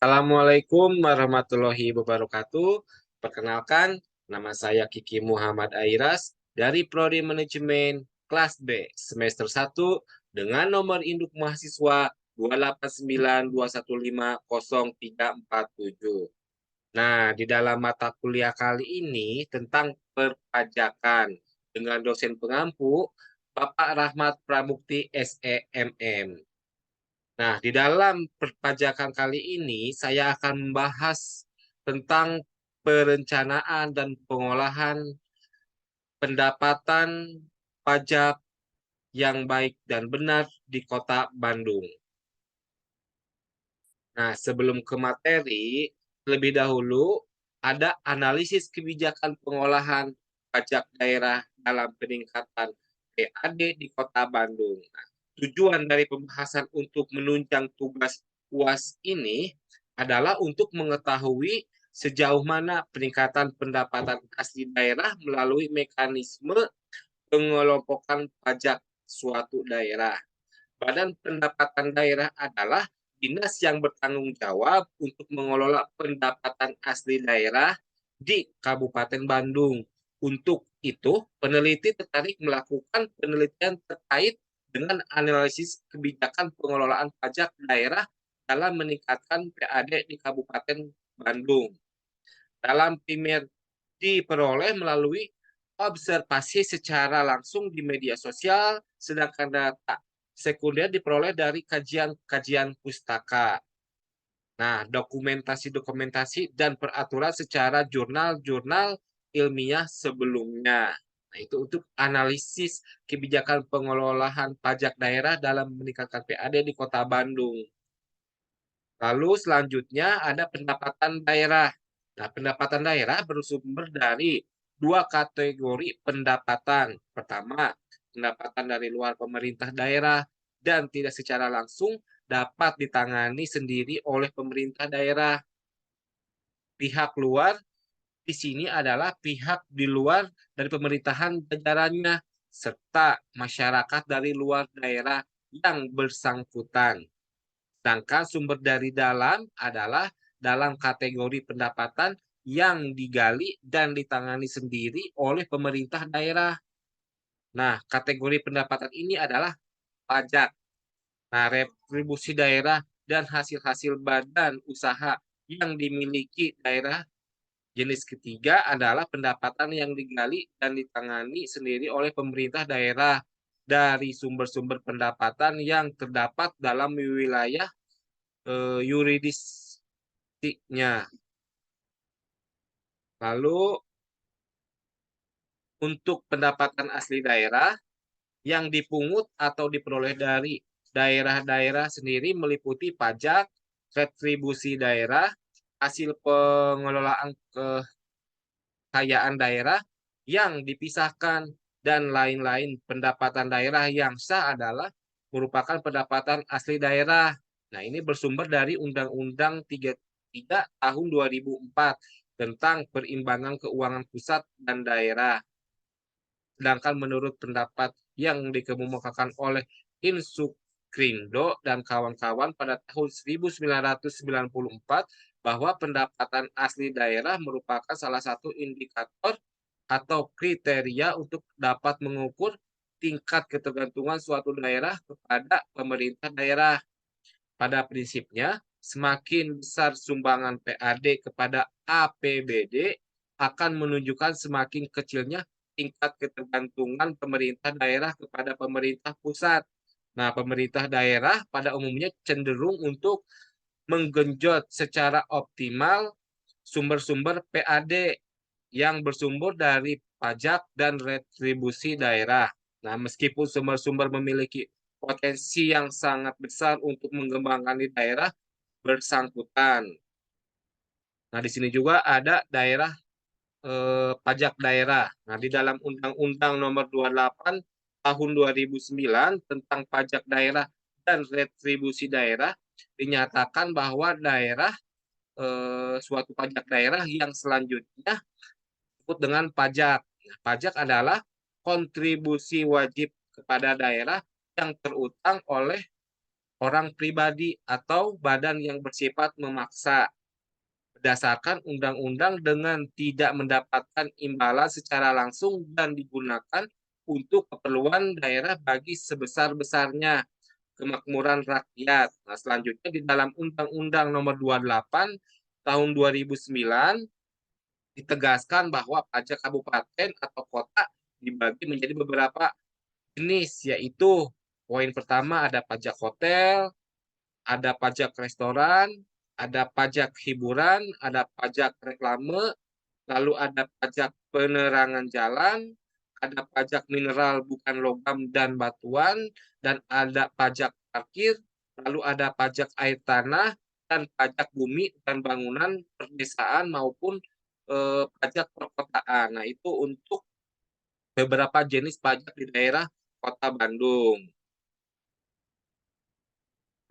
Assalamualaikum warahmatullahi wabarakatuh. Perkenalkan, nama saya Kiki Muhammad Airas dari Prodi Manajemen kelas B semester 1 dengan nomor induk mahasiswa 289215037. Nah, di dalam mata kuliah kali ini tentang perpajakan dengan dosen pengampu Bapak Rahmat Pramukti SEMM. Nah, di dalam perpajakan kali ini saya akan membahas tentang perencanaan dan pengolahan pendapatan pajak yang baik dan benar di Kota Bandung. Nah, sebelum ke materi, lebih dahulu ada analisis kebijakan pengolahan pajak daerah dalam peningkatan PAD di Kota Bandung. Nah, tujuan dari pembahasan untuk menunjang tugas UAS ini adalah untuk mengetahui sejauh mana peningkatan pendapatan asli daerah melalui mekanisme pengelompokan pajak suatu daerah. Badan Pendapatan Daerah adalah dinas yang bertanggung jawab untuk mengelola pendapatan asli daerah di Kabupaten Bandung. Untuk itu, peneliti tertarik melakukan penelitian terkait dengan analisis kebijakan pengelolaan pajak daerah dalam meningkatkan PAD di Kabupaten Bandung. Dalam primer diperoleh melalui observasi secara langsung di media sosial, sedangkan data sekunder diperoleh dari kajian-kajian pustaka. Nah, dokumentasi-dokumentasi dan peraturan secara jurnal-jurnal ilmiah sebelumnya. Nah, itu untuk analisis kebijakan pengelolaan pajak daerah dalam meningkatkan PAD di Kota Bandung. Lalu selanjutnya ada pendapatan daerah. Nah, pendapatan daerah bersumber dari dua kategori pendapatan. Pertama, pendapatan dari luar pemerintah daerah dan tidak secara langsung dapat ditangani sendiri oleh pemerintah daerah. Pihak luar di sini adalah pihak di luar dari pemerintahan jajarannya serta masyarakat dari luar daerah yang bersangkutan. Sedangkan sumber dari dalam adalah dalam kategori pendapatan yang digali dan ditangani sendiri oleh pemerintah daerah. Nah, kategori pendapatan ini adalah pajak. Nah, retribusi daerah dan hasil-hasil badan usaha yang dimiliki daerah. Jenis ketiga adalah pendapatan yang digali dan ditangani sendiri oleh pemerintah daerah dari sumber-sumber pendapatan yang terdapat dalam wilayah yuridistiknya. Lalu untuk pendapatan asli daerah yang dipungut atau diperoleh dari daerah-daerah sendiri meliputi pajak, retribusi daerah, hasil pengelolaan kekayaan daerah yang dipisahkan, dan lain-lain. Pendapatan daerah yang sah adalah merupakan pendapatan asli daerah. Nah, ini bersumber dari Undang-Undang 33 tahun 2004 tentang perimbangan keuangan pusat dan daerah. Sedangkan menurut pendapat yang dikemukakan oleh Insukrindo dan kawan-kawan pada tahun 1994 bahwa pendapatan asli daerah merupakan salah satu indikator atau kriteria untuk dapat mengukur tingkat ketergantungan suatu daerah kepada pemerintah daerah. Pada prinsipnya, semakin besar sumbangan PAD kepada APBD akan menunjukkan semakin kecilnya tingkat ketergantungan pemerintah daerah kepada pemerintah pusat. Nah, pemerintah daerah pada umumnya cenderung untuk menggenjot secara optimal sumber-sumber PAD yang bersumber dari pajak dan retribusi daerah. Nah, meskipun sumber-sumber memiliki potensi yang sangat besar untuk mengembangkan di daerah bersangkutan. Nah, di sini juga ada daerah pajak daerah. Nah, di dalam Undang-Undang Nomor 28 Tahun 2009 tentang pajak daerah dan retribusi daerah dinyatakan bahwa daerah suatu pajak daerah yang selanjutnya disebut dengan pajak. Nah, pajak adalah kontribusi wajib kepada daerah yang terutang oleh orang pribadi atau badan yang bersifat memaksa berdasarkan undang-undang dengan tidak mendapatkan imbalan secara langsung dan digunakan untuk keperluan daerah bagi sebesar-besarnya kemakmuran rakyat. Nah, selanjutnya di dalam Undang-Undang Nomor 28 Tahun 2009 ditegaskan bahwa pajak kabupaten atau kota dibagi menjadi beberapa jenis, yaitu poin pertama ada pajak hotel, ada pajak restoran, ada pajak hiburan, ada pajak reklame, lalu ada pajak penerangan jalan, ada pajak mineral bukan logam dan batuan, dan ada pajak parkir, lalu ada pajak air tanah, dan pajak bumi dan bangunan perdesaan maupun pajak perkotaan. Nah, itu untuk beberapa jenis pajak di daerah Kota Bandung.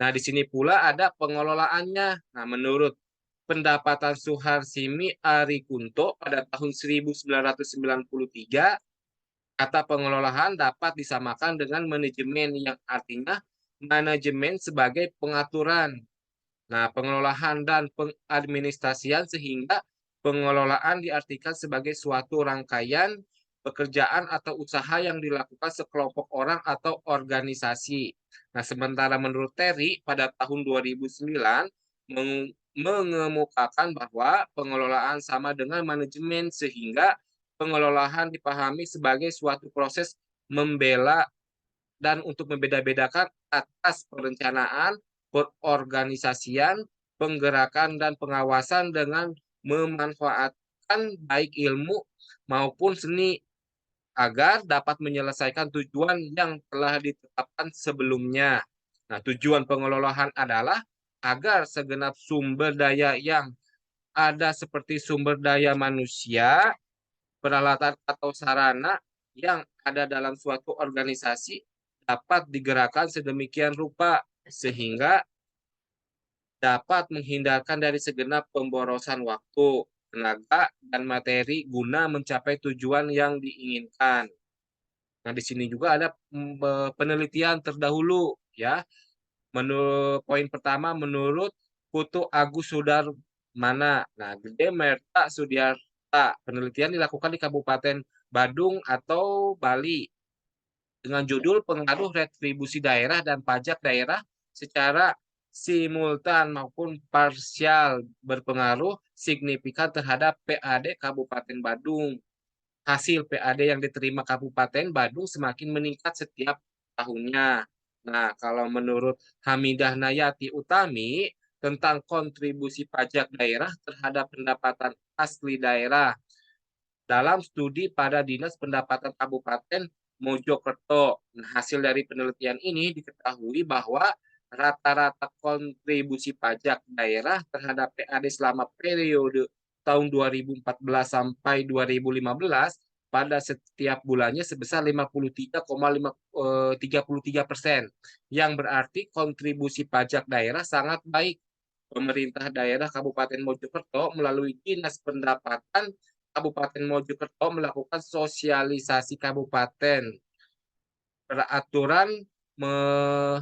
Nah, di sini pula ada pengelolaannya. Nah, menurut pendapatan Suharsimi Arikunto pada tahun 1993, kata pengelolaan dapat disamakan dengan manajemen yang artinya manajemen sebagai pengaturan. Nah, pengelolaan dan pengadministrasian sehingga pengelolaan diartikan sebagai suatu rangkaian pekerjaan atau usaha yang dilakukan sekelompok orang atau organisasi. Nah, sementara menurut Terry pada tahun 2009 mengemukakan bahwa pengelolaan sama dengan manajemen sehingga pengelolaan dipahami sebagai suatu proses membela dan untuk membeda-bedakan atas perencanaan, perorganisasian, penggerakan, dan pengawasan dengan memanfaatkan baik ilmu maupun seni agar dapat menyelesaikan tujuan yang telah ditetapkan sebelumnya. Nah, tujuan pengelolaan adalah agar segenap sumber daya yang ada seperti sumber daya manusia, peralatan atau sarana yang ada dalam suatu organisasi dapat digerakkan sedemikian rupa sehingga dapat menghindarkan dari segenap pemborosan waktu, tenaga, dan materi guna mencapai tujuan yang diinginkan. Nah, di sini juga ada penelitian terdahulu ya. Menurut poin pertama menurut Putu Agus Sudarmana. Nah, Gede Merta Sudiarta. Penelitian dilakukan di Kabupaten Badung atau Bali dengan judul Pengaruh Retribusi Daerah dan Pajak Daerah secara simultan maupun parsial berpengaruh signifikan terhadap PAD Kabupaten Badung. Hasil PAD yang diterima Kabupaten Badung semakin meningkat setiap tahunnya. Nah, kalau menurut Hamidah Nayati Utami tentang kontribusi pajak daerah terhadap pendapatan asli daerah dalam studi pada Dinas Pendapatan Kabupaten Mojokerto. Nah, hasil dari penelitian ini diketahui bahwa rata-rata kontribusi pajak daerah terhadap PAD selama periode tahun 2014 sampai 2015 pada setiap bulannya sebesar 53,33%, yang berarti kontribusi pajak daerah sangat baik. Pemerintah daerah Kabupaten Mojokerto melalui Dinas Pendapatan Kabupaten Mojokerto melakukan sosialisasi kabupaten peraturan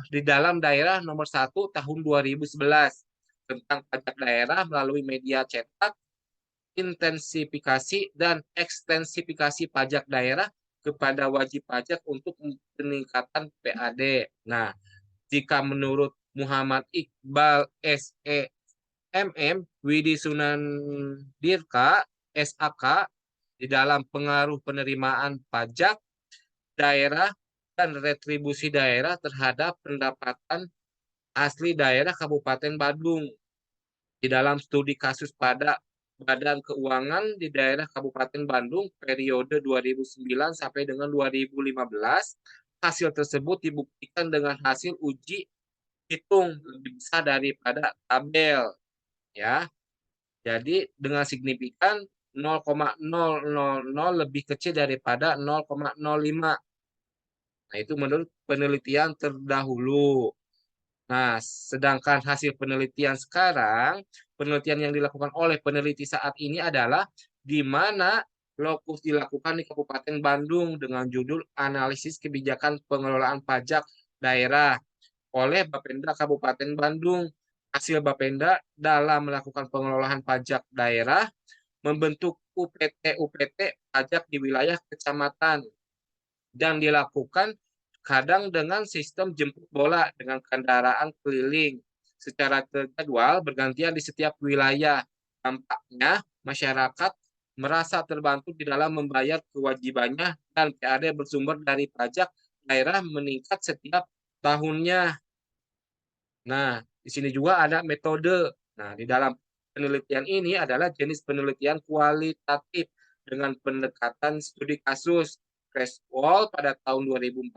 di dalam daerah nomor 1 tahun 2011 tentang pajak daerah melalui media cetak, intensifikasi dan ekstensifikasi pajak daerah kepada wajib pajak untuk peningkatan PAD. Nah, jika menurut Muhammad Iqbal SEMM Widi Sunandirka SAK di dalam pengaruh penerimaan pajak daerah dan retribusi daerah terhadap pendapatan asli daerah Kabupaten Badung. Di dalam studi kasus pada Badan Keuangan di daerah Kabupaten Bandung periode 2009 sampai dengan 2015, hasil tersebut dibuktikan dengan hasil uji hitung lebih besar daripada tabel ya. Jadi dengan signifikan 0,000 lebih kecil daripada 0,05. Nah, itu menurut penelitian terdahulu. Nah, sedangkan hasil penelitian sekarang, penelitian yang dilakukan oleh peneliti saat ini adalah di mana lokus dilakukan di Kabupaten Bandung dengan judul Analisis Kebijakan Pengelolaan Pajak Daerah. oleh Bapenda Kabupaten Bandung. Hasil Bapenda dalam melakukan pengelolaan pajak daerah membentuk UPT-UPT pajak di wilayah kecamatan dan dilakukan kadang dengan sistem jemput bola dengan kendaraan keliling secara terjadwal bergantian di setiap wilayah. Dampaknya masyarakat merasa terbantu di dalam membayar kewajibannya dan PAD bersumber dari pajak daerah meningkat setiap tahunnya. Nah, di sini juga ada metode. Nah, di dalam penelitian ini adalah jenis penelitian kualitatif dengan pendekatan studi kasus. Creswell pada tahun 2014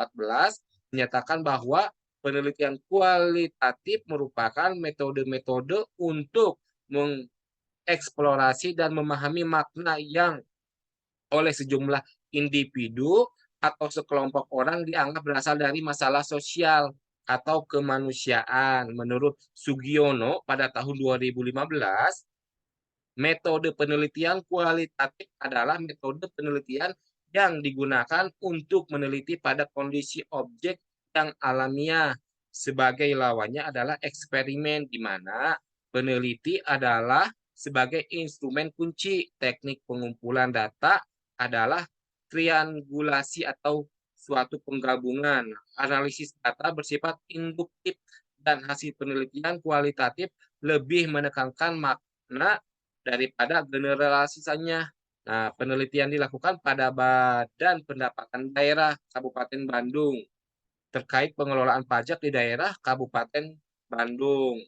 menyatakan bahwa penelitian kualitatif merupakan metode-metode untuk mengeksplorasi dan memahami makna yang oleh sejumlah individu atau sekelompok orang dianggap berasal dari masalah sosial atau kemanusiaan. Menurut Sugiono pada tahun 2015, metode penelitian kualitatif adalah metode penelitian yang digunakan untuk meneliti pada kondisi objek yang alamiah. Sebagai lawannya adalah eksperimen, di mana peneliti adalah sebagai instrumen kunci. Teknik pengumpulan data adalah triangulasi atau suatu penggabungan. Analisis data bersifat induktif dan hasil penelitian kualitatif lebih menekankan makna daripada generalisasinya. Nah, penelitian dilakukan pada Badan Pendapatan Daerah Kabupaten Bandung terkait pengelolaan pajak di daerah Kabupaten Bandung.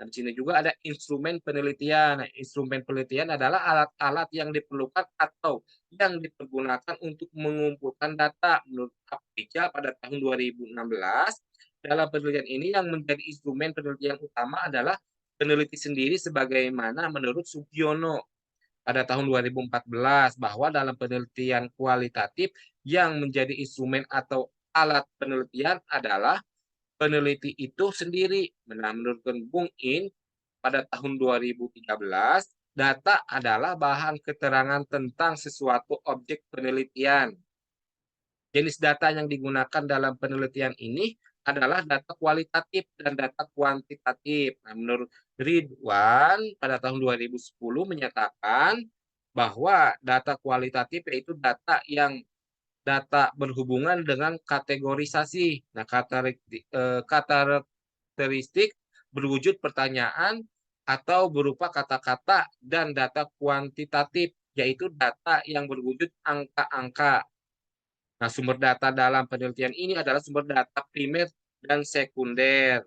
Nah, di sini juga ada instrumen penelitian. Nah, instrumen penelitian adalah alat-alat yang diperlukan atau yang dipergunakan untuk mengumpulkan data. Menurut Apija pada tahun 2016, dalam penelitian ini yang menjadi instrumen penelitian utama adalah peneliti sendiri sebagaimana menurut Sugiono pada tahun 2014 bahwa dalam penelitian kualitatif yang menjadi instrumen atau alat penelitian adalah peneliti itu sendiri. Nah, menurut Bung In pada tahun 2013, data adalah bahan keterangan tentang sesuatu objek penelitian. Jenis data yang digunakan dalam penelitian ini adalah data kualitatif dan data kuantitatif. Nah, menurut Ridwan pada tahun 2010 menyatakan bahwa data kualitatif yaitu data berhubungan dengan kategorisasi. Nah, karakteristik berwujud pertanyaan atau berupa kata-kata, dan data kuantitatif yaitu data yang berwujud angka-angka. Nah, sumber data dalam penelitian ini adalah sumber data primer dan sekunder.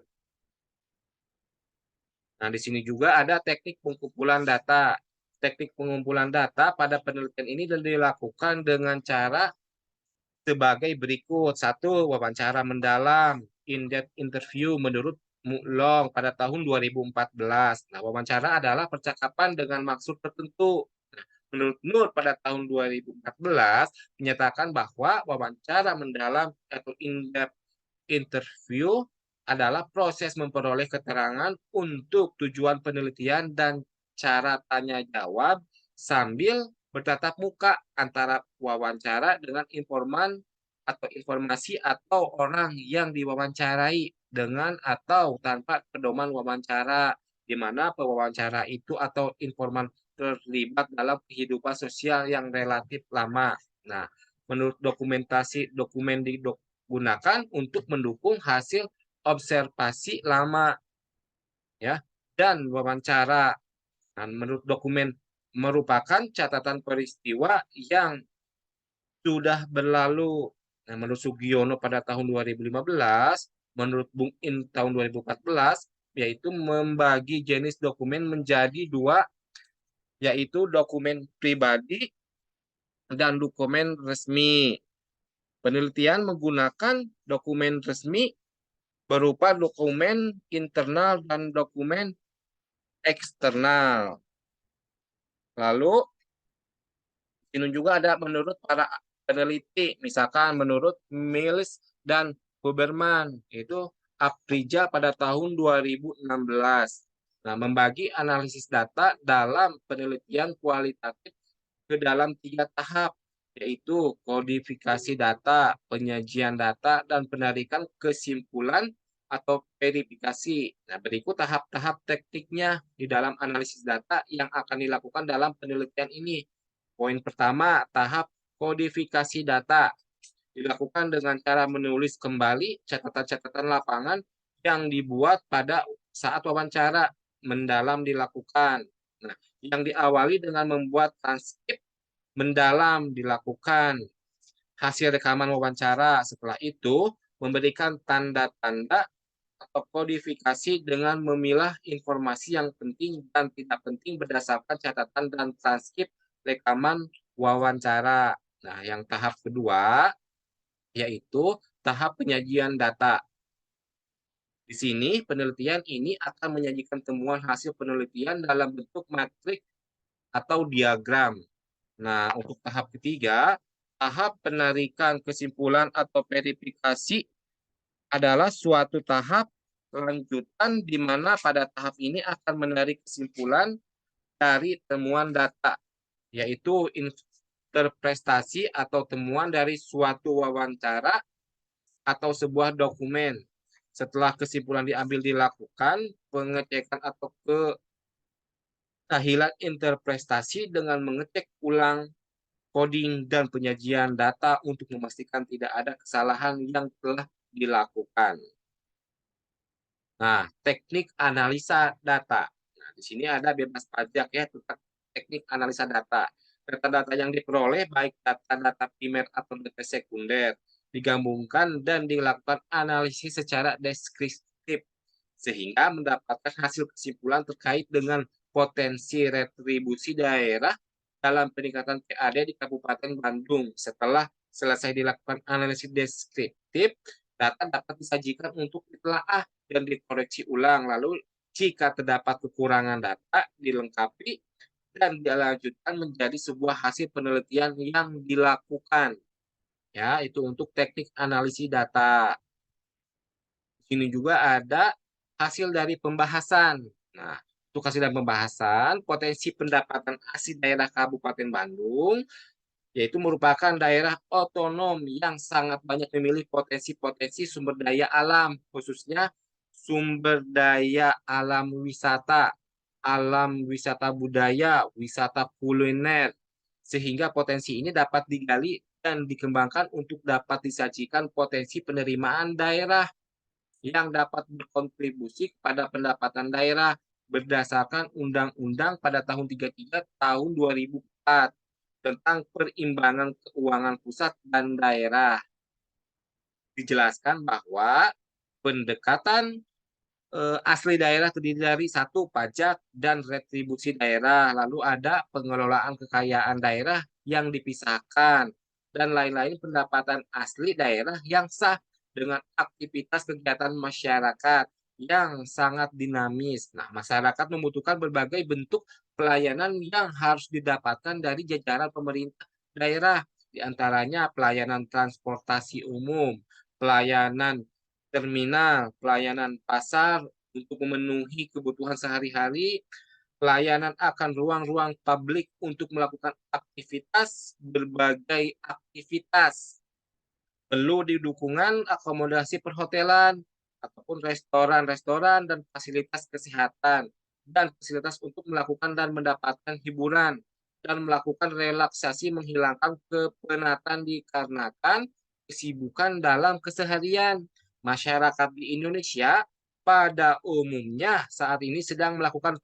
Nah, di sini juga ada teknik pengumpulan data. Teknik pengumpulan data pada penelitian ini dilakukan dengan cara sebagai berikut. Satu, wawancara mendalam, in-depth interview menurut Mulong pada tahun 2014. Nah, wawancara adalah percakapan dengan maksud tertentu. Nah, menurut Nur pada tahun 2014 menyatakan bahwa wawancara mendalam atau in-depth interview adalah proses memperoleh keterangan untuk tujuan penelitian dan cara tanya jawab sambil bertatap muka antara wawancara dengan informan atau informasi atau orang yang diwawancarai dengan atau tanpa pedoman wawancara, di mana pewawancara itu atau informan terlibat dalam kehidupan sosial yang relatif lama. Nah, menurut dokumen digunakan untuk mendukung hasil observasi lama, ya, dan wawancara. Nah, menurut dokumen merupakan catatan peristiwa yang sudah berlalu. Nah, menurut Sugiono pada tahun 2015, menurut Bung In tahun 2014, yaitu membagi jenis dokumen menjadi dua, yaitu dokumen pribadi dan dokumen resmi. Penelitian menggunakan dokumen resmi berupa dokumen internal dan dokumen eksternal. Lalu ini juga ada menurut para peneliti, misalkan menurut Mills dan Huberman, itu Aprija pada tahun 2016. Nah, membagi analisis data dalam penelitian kualitatif ke dalam 3 tahap, yaitu kodifikasi data, penyajian data, dan penarikan kesimpulan atau verifikasi. Nah, berikut tahap-tahap tekniknya di dalam analisis data yang akan dilakukan dalam penelitian ini. Poin pertama, tahap kodifikasi data. Dilakukan dengan cara menulis kembali catatan-catatan lapangan yang dibuat pada saat wawancara mendalam dilakukan. Nah, yang diawali dengan membuat transkrip mendalam dilakukan hasil rekaman wawancara. Setelah itu, memberikan tanda-tanda atau kodifikasi dengan memilah informasi yang penting dan tidak penting berdasarkan catatan dan transkrip rekaman wawancara. Nah, yang tahap kedua yaitu tahap penyajian data. Di sini, penelitian ini akan menyajikan temuan hasil penelitian dalam bentuk matrik atau diagram. Nah, untuk tahap ketiga, tahap penarikan kesimpulan atau verifikasi adalah suatu tahap lanjutan di mana pada tahap ini akan menarik kesimpulan dari temuan data, yaitu interpretasi atau temuan dari suatu wawancara atau sebuah dokumen. Setelah kesimpulan diambil dilakukan pengecekan atau kestahilan interpretasi dengan mengecek ulang coding dan penyajian data untuk memastikan tidak ada kesalahan yang telah dilakukan. Nah, teknik analisa data. Nah, di sini ada bebas pajak ya tentang teknik analisa data. Data-data yang diperoleh baik data-data primer atau data sekunder digabungkan dan dilakukan analisis secara deskriptif sehingga mendapatkan hasil kesimpulan terkait dengan potensi retribusi daerah dalam peningkatan PAD di Kabupaten Bandung. Setelah selesai dilakukan analisis deskriptif, data dapat disajikan untuk ditelaah dan dikoreksi ulang. Lalu jika terdapat kekurangan data, dilengkapi dan dilanjutkan menjadi sebuah hasil penelitian yang dilakukan. Ya, itu untuk teknik analisis data. Di sini juga ada hasil dari pembahasan. Nah, untuk hasil dari pembahasan, potensi pendapatan asli daerah Kabupaten Bandung yaitu merupakan daerah otonom yang sangat banyak memilih potensi-potensi sumber daya alam, khususnya sumber daya alam wisata budaya, wisata kuliner, sehingga potensi ini dapat digali dan dikembangkan untuk dapat disajikan potensi penerimaan daerah yang dapat berkontribusi kepada pendapatan daerah berdasarkan Undang-Undang pada tahun 33 tahun 2004 tentang perimbangan keuangan pusat dan daerah. Dijelaskan bahwa pendekatan asli daerah terdiri dari satu pajak dan retribusi daerah, lalu ada pengelolaan kekayaan daerah yang dipisahkan, dan lain-lain pendapatan asli daerah yang sah dengan aktivitas kegiatan masyarakat yang sangat dinamis. Nah, masyarakat membutuhkan berbagai bentuk pelayanan yang harus didapatkan dari jajaran pemerintah daerah, diantaranya pelayanan transportasi umum, pelayanan terminal, pelayanan pasar untuk memenuhi kebutuhan sehari-hari, pelayanan akan ruang-ruang publik untuk melakukan aktivitas, berbagai aktivitas. Perlu dukungan akomodasi perhotelan, ataupun restoran-restoran dan fasilitas kesehatan, dan fasilitas untuk melakukan dan mendapatkan hiburan, dan melakukan relaksasi menghilangkan kepenatan dikarenakan kesibukan dalam keseharian. Masyarakat di Indonesia pada umumnya saat ini sedang melakukan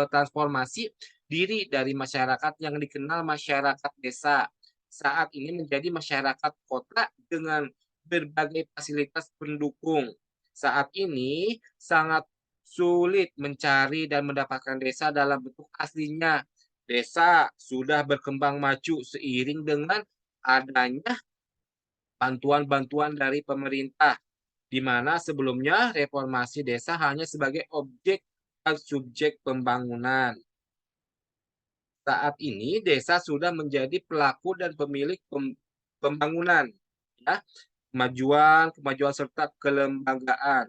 transformasi diri dari masyarakat yang dikenal masyarakat desa saat ini menjadi masyarakat kota dengan berbagai fasilitas pendukung. Saat ini sangat sulit mencari dan mendapatkan desa dalam bentuk aslinya. Desa sudah berkembang maju seiring dengan adanya bantuan-bantuan dari pemerintah, di mana sebelumnya reformasi desa hanya sebagai objek dan subjek pembangunan. Saat ini desa sudah menjadi pelaku dan pemilik pembangunan, ya, kemajuan serta kelembagaan.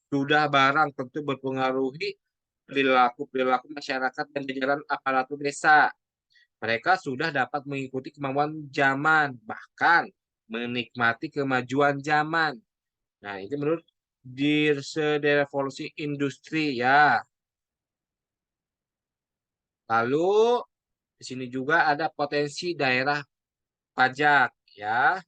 Sudah barang tentu berpengaruhi perilaku masyarakat dan jajaran aparatur desa. Mereka sudah dapat mengikuti kemampuan zaman, bahkan menikmati kemajuan zaman. Nah, itu menurut revolusi industri ya. Lalu di sini juga ada potensi daerah pajak ya.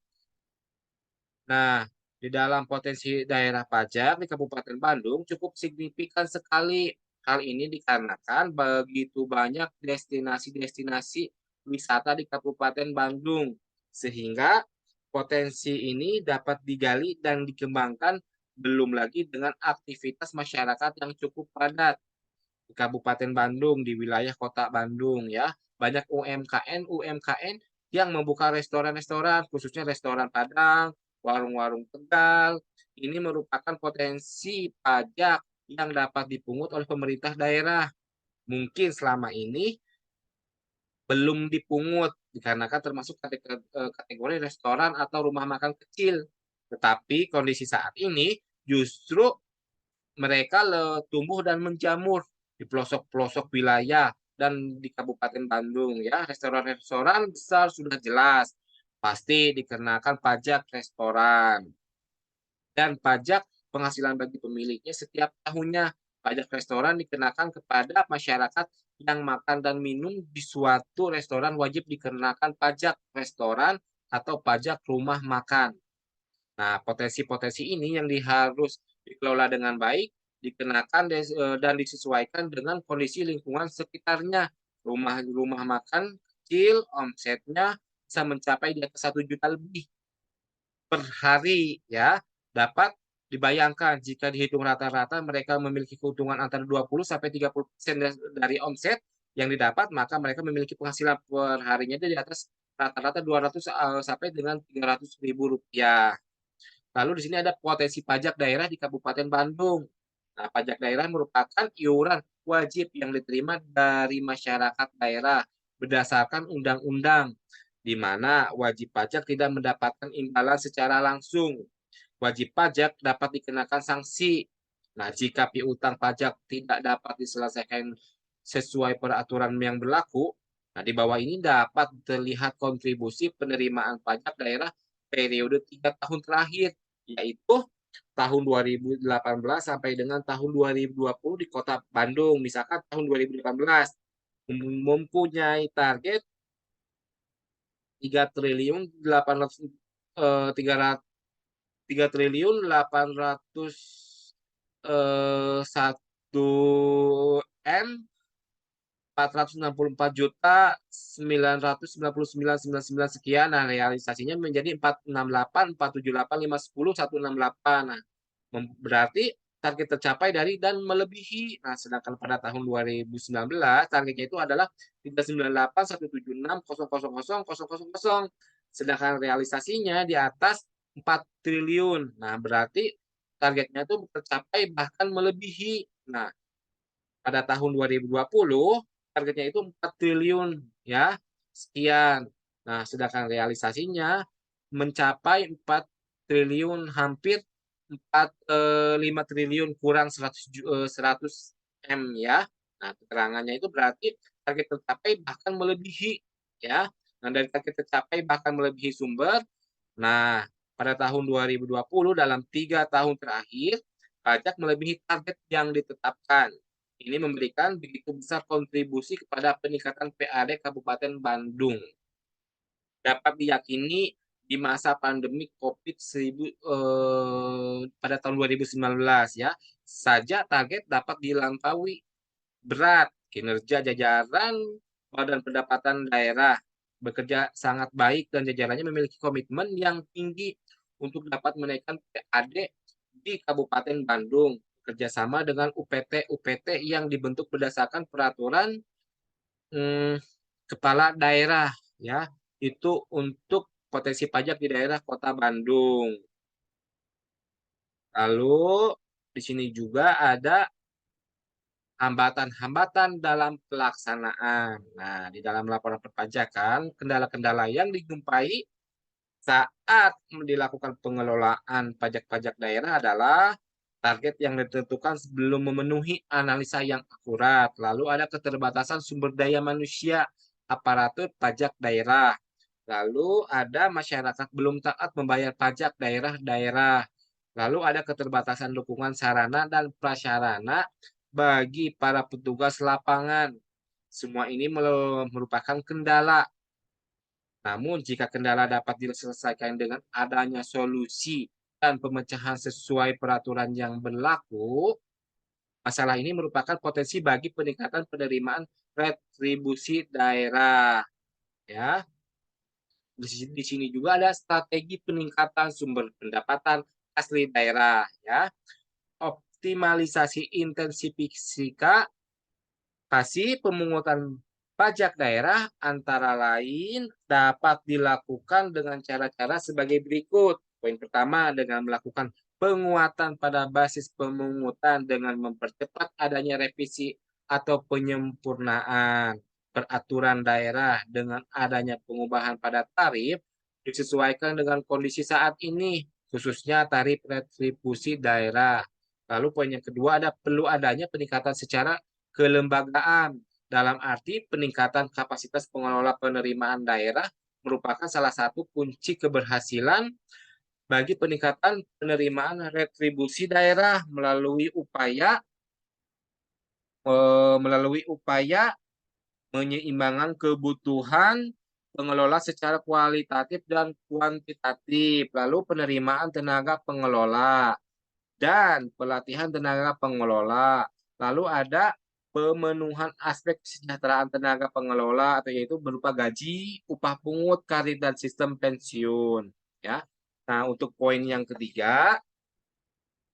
Nah, di dalam potensi daerah pajak di Kabupaten Bandung cukup signifikan sekali. Hal ini dikarenakan begitu banyak destinasi-destinasi wisata di Kabupaten Bandung, sehingga potensi ini dapat digali dan dikembangkan, belum lagi dengan aktivitas masyarakat yang cukup padat di Kabupaten Bandung, di wilayah Kota Bandung ya. Banyak UMKN yang membuka restoran-restoran, khususnya restoran Padang, warung-warung Tegal. Ini merupakan potensi pajak yang dapat dipungut oleh pemerintah daerah. Mungkin selama ini belum dipungut dikarenakan termasuk kategori restoran atau rumah makan kecil. Tetapi kondisi saat ini justru mereka tumbuh dan menjamur di pelosok-pelosok wilayah dan di Kabupaten Bandung ya. Restoran-restoran besar sudah jelas pasti dikenakan pajak restoran dan pajak penghasilan bagi pemiliknya setiap tahunnya. Pajak restoran dikenakan kepada masyarakat yang makan dan minum di suatu restoran wajib dikenakan pajak restoran atau pajak rumah makan. Nah, potensi-potensi ini yang harus dikelola dengan baik, dikenakan dan disesuaikan dengan kondisi lingkungan sekitarnya. Rumah-rumah makan kecil, omsetnya bisa mencapai di atas 1 juta lebih per hari ya. Dapat dibayangkan jika dihitung rata-rata mereka memiliki keuntungan antara 20 sampai 30% dari omset yang didapat, maka mereka memiliki penghasilan per harinya di atas rata-rata 200 sampai dengan 300 ribu rupiah. Lalu di sini ada potensi pajak daerah di Kabupaten Bandung. Nah, pajak daerah merupakan iuran wajib yang diterima dari masyarakat daerah berdasarkan undang-undang, di mana wajib pajak tidak mendapatkan imbalan secara langsung. Wajib pajak dapat dikenakan sanksi. Nah, jika piutang pajak tidak dapat diselesaikan sesuai peraturan yang berlaku, nah di bawah ini dapat terlihat kontribusi penerimaan pajak daerah periode 3 tahun terakhir, yaitu tahun 2018 sampai dengan tahun 2020 di Kota Bandung. Misalkan tahun 2018 mempunyai target 3 triliun 800 3 triliun 800 1 M 464.999.999 sekian. Nah, realisasinya menjadi 468, 478, 510, 168. Nah, berarti target tercapai dari dan melebihi. Nah, sedangkan pada tahun 2019 targetnya itu adalah 398, 176, 000, 000. Sedangkan realisasinya di atas 4 triliun. Nah, berarti targetnya itu tercapai bahkan melebihi. Nah, pada tahun 2020 targetnya itu 4 triliun ya, sekian. Nah, sedangkan realisasinya mencapai 4 triliun, hampir 5 triliun kurang 100 M ya. Nah, keterangannya itu berarti target tercapai bahkan melebihi ya. Nah, dari target tercapai bahkan melebihi sumber. Nah, pada tahun 2020 dalam 3 tahun terakhir, pajak melebihi target yang ditetapkan. Ini memberikan begitu besar kontribusi kepada peningkatan PAD Kabupaten Bandung. Dapat diyakini di masa pandemi pada tahun 2019 ya, saja target dapat dilampaui berat. Kinerja jajaran Badan Pendapatan Daerah bekerja sangat baik dan jajarannya memiliki komitmen yang tinggi untuk dapat menaikkan PAD di Kabupaten Bandung kerjasama dengan UPT yang dibentuk berdasarkan peraturan kepala daerah ya, itu untuk potensi pajak di daerah Kota Bandung. Lalu di sini juga ada hambatan-hambatan dalam pelaksanaan. Nah, di dalam laporan perpajakan, kendala-kendala yang dijumpai saat dilakukan pengelolaan pajak-pajak daerah adalah target yang ditentukan sebelum memenuhi analisa yang akurat. Lalu ada keterbatasan sumber daya manusia, aparatur pajak daerah. Lalu ada masyarakat belum taat membayar pajak daerah-daerah. Lalu ada keterbatasan dukungan sarana dan prasarana bagi para petugas lapangan. Semua ini merupakan kendala. Namun jika kendala dapat diselesaikan dengan adanya solusi dan pemecahan sesuai peraturan yang berlaku, masalah ini merupakan potensi bagi peningkatan penerimaan retribusi daerah. Ya, di sini juga ada strategi peningkatan sumber pendapatan asli daerah. Ya, optimalisasi intensifikasi pemungutan pajak daerah antara lain dapat dilakukan dengan cara-cara sebagai berikut. Poin pertama, dengan melakukan penguatan pada basis pemungutan dengan mempercepat adanya revisi atau penyempurnaan peraturan daerah dengan adanya pengubahan pada tarif disesuaikan dengan kondisi saat ini, khususnya tarif retribusi daerah. Lalu poin yang kedua, perlu adanya peningkatan secara kelembagaan, dalam arti peningkatan kapasitas pengelola penerimaan daerah merupakan salah satu kunci keberhasilan bagi peningkatan penerimaan retribusi daerah melalui upaya menyeimbangkan kebutuhan pengelola secara kualitatif dan kuantitatif, lalu penerimaan tenaga pengelola dan pelatihan tenaga pengelola. Lalu ada pemenuhan aspek kesejahteraan tenaga pengelola atau yaitu berupa gaji, upah pungut, karir dan sistem pensiun, ya. Nah, untuk poin yang ketiga,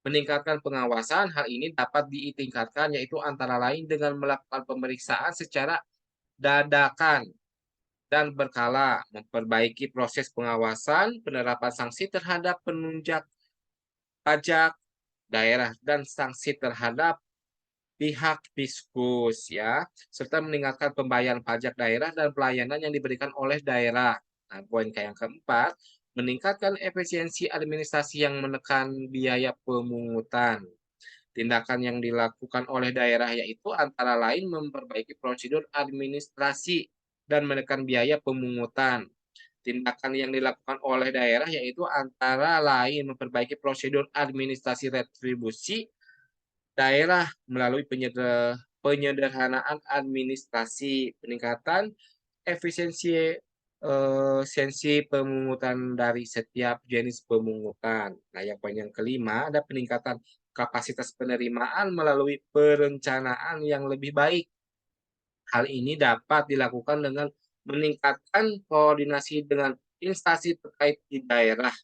meningkatkan pengawasan, hal ini dapat ditingkatkan yaitu antara lain dengan melakukan pemeriksaan secara dadakan dan berkala, memperbaiki proses pengawasan, penerapan sanksi terhadap penunjuk pajak daerah dan sanksi terhadap pihak fiskus ya, serta meningkatkan pembayaran pajak daerah dan pelayanan yang diberikan oleh daerah. Nah, poin yang keempat, meningkatkan efisiensi administrasi yang menekan biaya pemungutan. Tindakan yang dilakukan oleh daerah yaitu antara lain memperbaiki prosedur administrasi dan menekan biaya pemungutan. Tindakan yang dilakukan oleh daerah yaitu antara lain memperbaiki prosedur administrasi retribusi daerah melalui penyederhanaan administrasi, peningkatan efisiensi sensi pemungutan dari setiap jenis pemungutan. Nah, yang poin yang kelima ada peningkatan kapasitas penerimaan melalui perencanaan yang lebih baik. Hal ini dapat dilakukan dengan meningkatkan koordinasi dengan instansi terkait di daerah.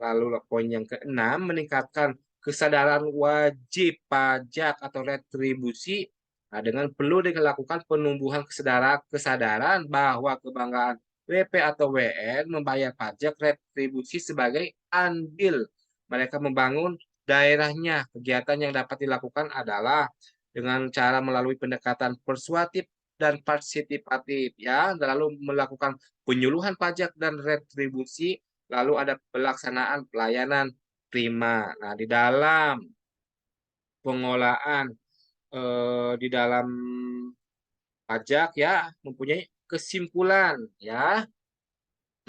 Lalu poin yang keenam, meningkatkan kesadaran wajib pajak atau retribusi. Nah, dengan perlu dilakukan penumbuhan kesadaran bahwa kebanggaan WP atau WN membayar pajak retribusi sebagai andil mereka membangun daerahnya. Kegiatan yang dapat dilakukan adalah dengan cara melalui pendekatan persuasif dan partisipatif ya, lalu melakukan penyuluhan pajak dan retribusi, lalu ada pelaksanaan pelayanan prima. Nah, di dalam pengolahan di dalam pajak ya mempunyai kesimpulan ya.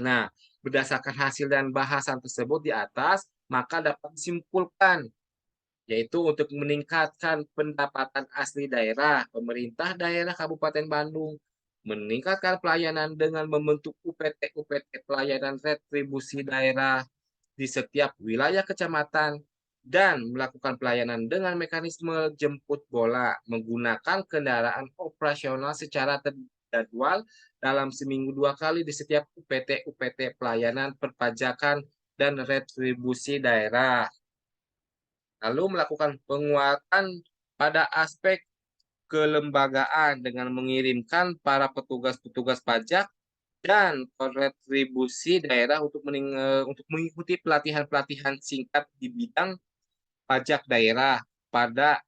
Nah, berdasarkan hasil dan bahasan tersebut di atas, maka dapat disimpulkan yaitu untuk meningkatkan pendapatan asli daerah, pemerintah daerah Kabupaten Bandung meningkatkan pelayanan dengan membentuk UPT-UPT pelayanan retribusi daerah di setiap wilayah kecamatan dan melakukan pelayanan dengan mekanisme jemput bola menggunakan kendaraan operasional secara terjadwal dalam seminggu 2 kali di setiap UPT-UPT pelayanan perpajakan dan retribusi daerah. Lalu melakukan penguatan pada aspek kelembagaan dengan mengirimkan para petugas-petugas pajak dan retribusi daerah untuk mengikuti pelatihan-pelatihan singkat di bidang pajak daerah pada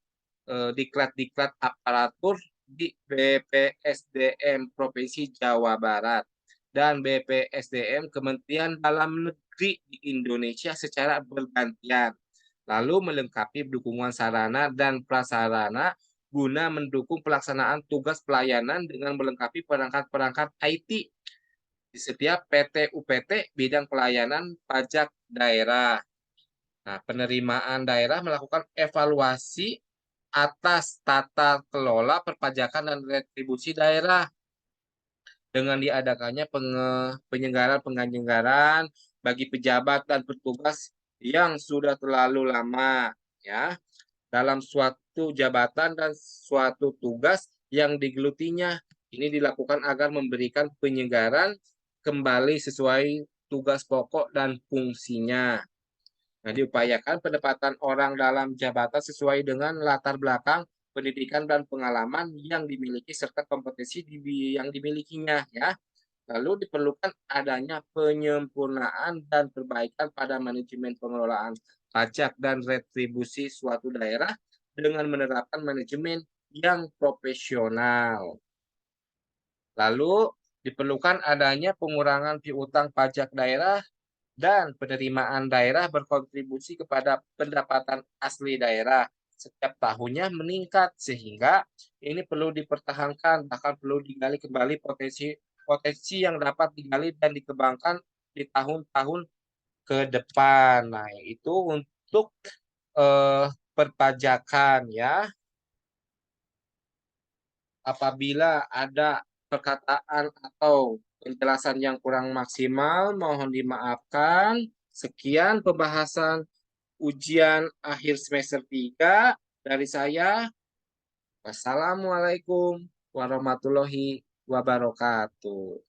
diklat-diklat aparatur di BPSDM Provinsi Jawa Barat dan BPSDM Kementerian Dalam Negeri di Indonesia secara bergantian. Lalu melengkapi dukungan sarana dan prasarana guna mendukung pelaksanaan tugas pelayanan dengan melengkapi perangkat-perangkat IT di setiap PT UPT bidang pelayanan pajak daerah. Nah, penerimaan daerah melakukan evaluasi atas tata kelola perpajakan dan retribusi daerah dengan diadakannya penyelenggaraan bagi pejabat dan petugas yang sudah terlalu lama ya dalam suatu jabatan dan suatu tugas yang digelutinya. Ini dilakukan agar memberikan penyegaran kembali sesuai tugas pokok dan fungsinya. Nah, diupayakan penempatan orang dalam jabatan sesuai dengan latar belakang pendidikan dan pengalaman yang dimiliki serta kompetensi yang dimilikinya ya. Lalu diperlukan adanya penyempurnaan dan perbaikan pada manajemen pengelolaan pajak dan retribusi suatu daerah dengan menerapkan manajemen yang profesional. Lalu diperlukan adanya pengurangan piutang pajak daerah dan penerimaan daerah berkontribusi kepada pendapatan asli daerah setiap tahunnya meningkat sehingga ini perlu dipertahankan bahkan perlu digali kembali potensi potensi yang dapat digali dan dikembangkan di tahun-tahun ke depan. Nah, itu untuk perpajakan ya. Apabila ada perkataan atau penjelasan yang kurang maksimal, mohon dimaafkan. Sekian pembahasan ujian akhir semester 3 dari saya. Wassalamualaikum warahmatullahi wabarakatuh.